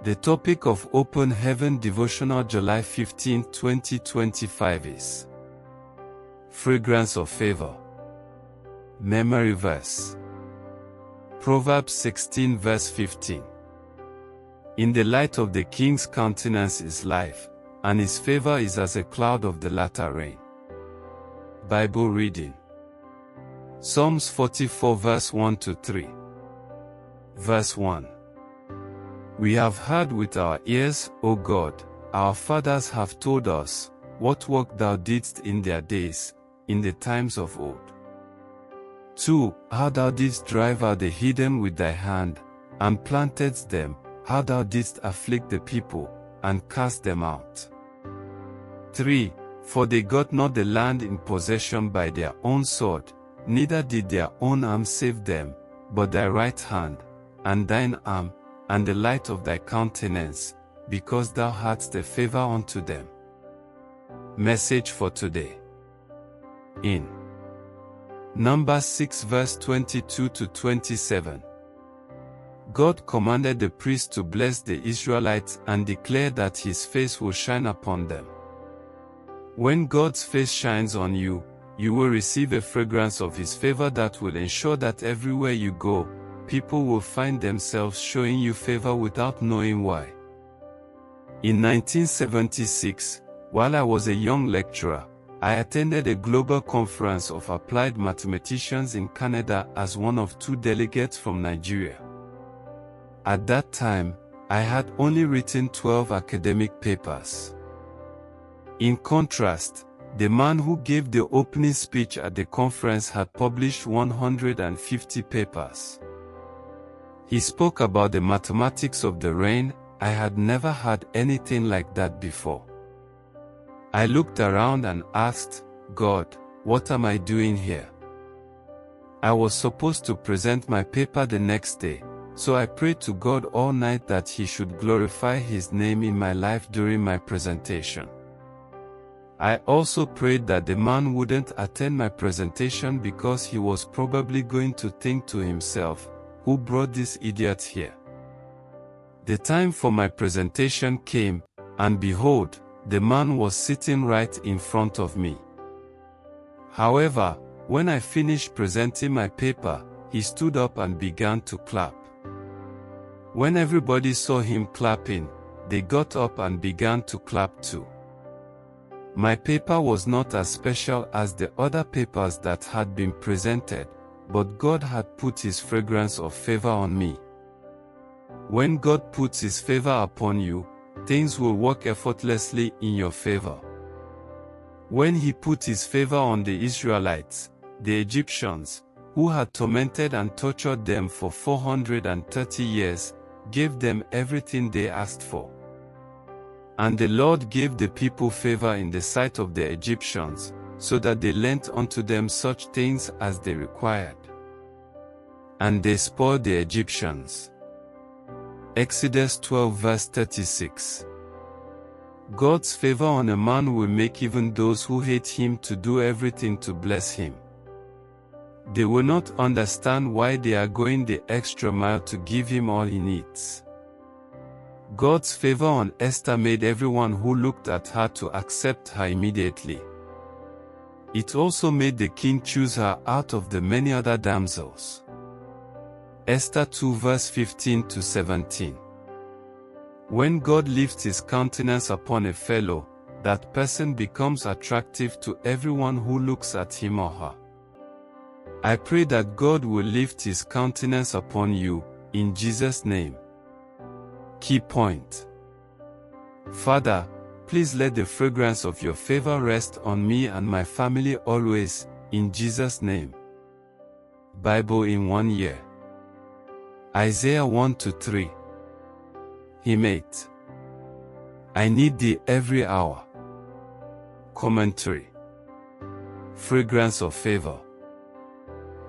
The topic of Open Heaven Devotional July 15, 2025 is Fragrance of Favor. Memory verse. Proverbs 16 verse 15. In the light of the king's countenance is life, and his favor is as a cloud of the latter rain. Bible reading. Psalms 44 verse 1 to 3. Verse 1. We have heard with our ears, O God, our fathers have told us, what work thou didst in their days, in the times of old. 2. How thou didst drive out the heathen with thy hand, and plantedst them, how thou didst afflict the people, and cast them out. 3. For they got not the land in possession by their own sword, neither did their own arm save them, but thy right hand, and thine arm, and the light of thy countenance, because thou hadst a favor unto them. Message for today. In Numbers 6 verse 22 to 27. God commanded the priest to bless the Israelites and declare that his face will shine upon them. When God's face shines on you, you will receive a fragrance of his favor that will ensure that everywhere you go, people will find themselves showing you favor without knowing why. In 1976, while I was a young lecturer, I attended a global conference of applied mathematicians in Canada as one of 2 delegates from Nigeria. At that time, I had only written 12 academic papers. In contrast, the man who gave the opening speech at the conference had published 150 papers. He spoke about the mathematics of the rain. I had never heard anything like that before. I looked around and asked, God, what am I doing here? I was supposed to present my paper the next day, so I prayed to God all night that He should glorify His name in my life during my presentation. I also prayed that the man wouldn't attend my presentation because he was probably going to think to himself, who brought this idiot here? The time for my presentation came, and behold, the man was sitting right in front of me. However, when I finished presenting my paper, he stood up and began to clap. When everybody saw him clapping, they got up and began to clap too. My paper was not as special as the other papers that had been presented, but God had put His fragrance of favor on me. When God puts His favor upon you, things will work effortlessly in your favor. When He put His favor on the Israelites, the Egyptians, who had tormented and tortured them for 430 years, gave them everything they asked for. And the Lord gave the people favor in the sight of the Egyptians, so that they lent unto them such things as they required. And they spoiled the Egyptians. Exodus 12 verse 36. God's favor on a man will make even those who hate him to do everything to bless him. They will not understand why they are going the extra mile to give him all he needs. God's favor on Esther made everyone who looked at her to accept her immediately. It also made the king choose her out of the many other damsels. Esther 2 verse 15 to 17. When God lifts His countenance upon a fellow, that person becomes attractive to everyone who looks at him or her. I pray that God will lift His countenance upon you, in Jesus' name. Key point. Father, please let the fragrance of your favor rest on me and my family always, in Jesus' name. Bible in 1 year. Isaiah 1-3. Hymn 8. I need thee every hour. Commentary. Fragrance of favor.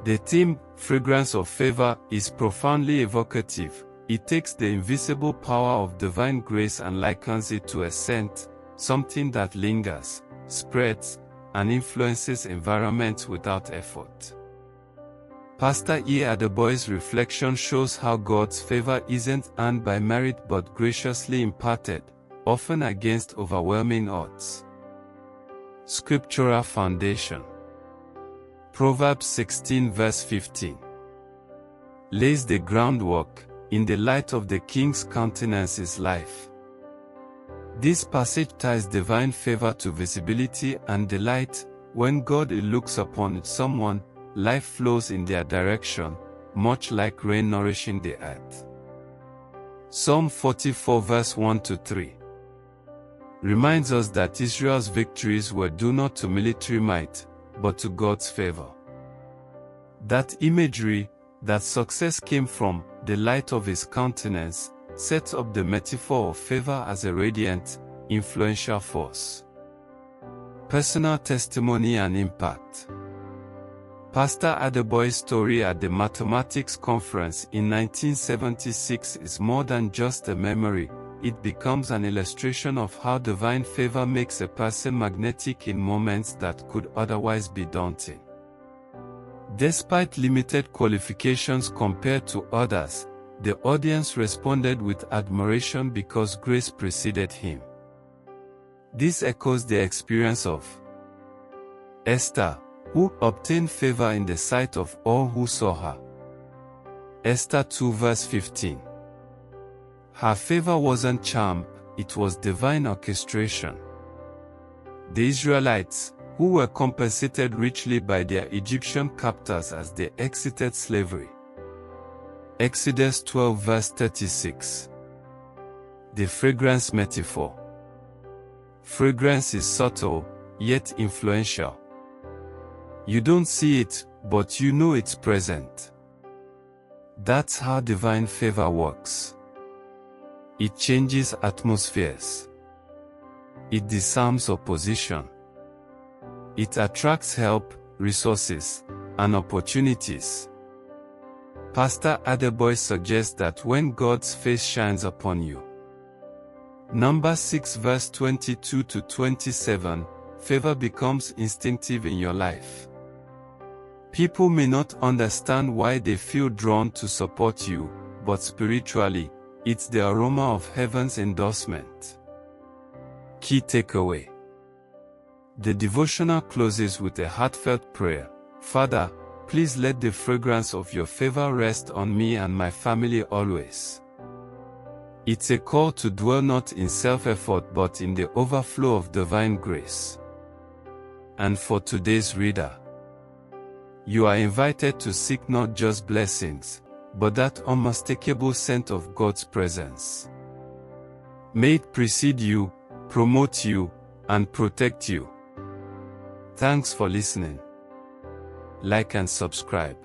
The theme, fragrance of favor, is profoundly evocative. It takes the invisible power of divine grace and likens it to a scent, something that lingers, spreads, and influences environments without effort. Pastor E.A. Adeboye's reflection shows how God's favor isn't earned by merit but graciously imparted, often against overwhelming odds. Scriptural foundation. Proverbs 16 verse 15 lays the groundwork. In the light of the king's countenance is life. This passage ties divine favor to visibility and delight. When God looks upon someone, life flows in their direction, much like rain nourishing the earth. Psalm 44 verse 1-3 reminds us that Israel's victories were due not to military might, but to God's favor. That imagery, that success came from the light of his countenance, sets up the metaphor of favor as a radiant, influential force. Personal testimony and impact. Pastor Adeboye's story at the mathematics conference in 1976 is more than just a memory. It becomes an illustration of how divine favor makes a person magnetic in moments that could otherwise be daunting. Despite limited qualifications compared to others, the audience responded with admiration because grace preceded him. This echoes the experience of Esther, who obtained favor in the sight of all who saw her. Esther 2 verse 15. Her favor wasn't charm, it was divine orchestration. The Israelites, who were compensated richly by their Egyptian captors as they exited slavery. Exodus 12 verse 36. The fragrance metaphor. Fragrance is subtle, yet influential. You don't see it, but you know it's present. That's how divine favor works. It changes atmospheres. It disarms opposition. It attracts help, resources, and opportunities. Pastor Adeboye suggests that when God's face shines upon you. Numbers 6 verse 22-27, favor becomes instinctive in your life. People may not understand why they feel drawn to support you, but spiritually, it's the aroma of heaven's endorsement. Key takeaway. The devotional closes with a heartfelt prayer. Father, please let the fragrance of your favor rest on me and my family always. It's a call to dwell not in self-effort but in the overflow of divine grace. And for today's reader, you are invited to seek not just blessings, but that unmistakable scent of God's presence. May it precede you, promote you, and protect you. Thanks for listening. Like and subscribe.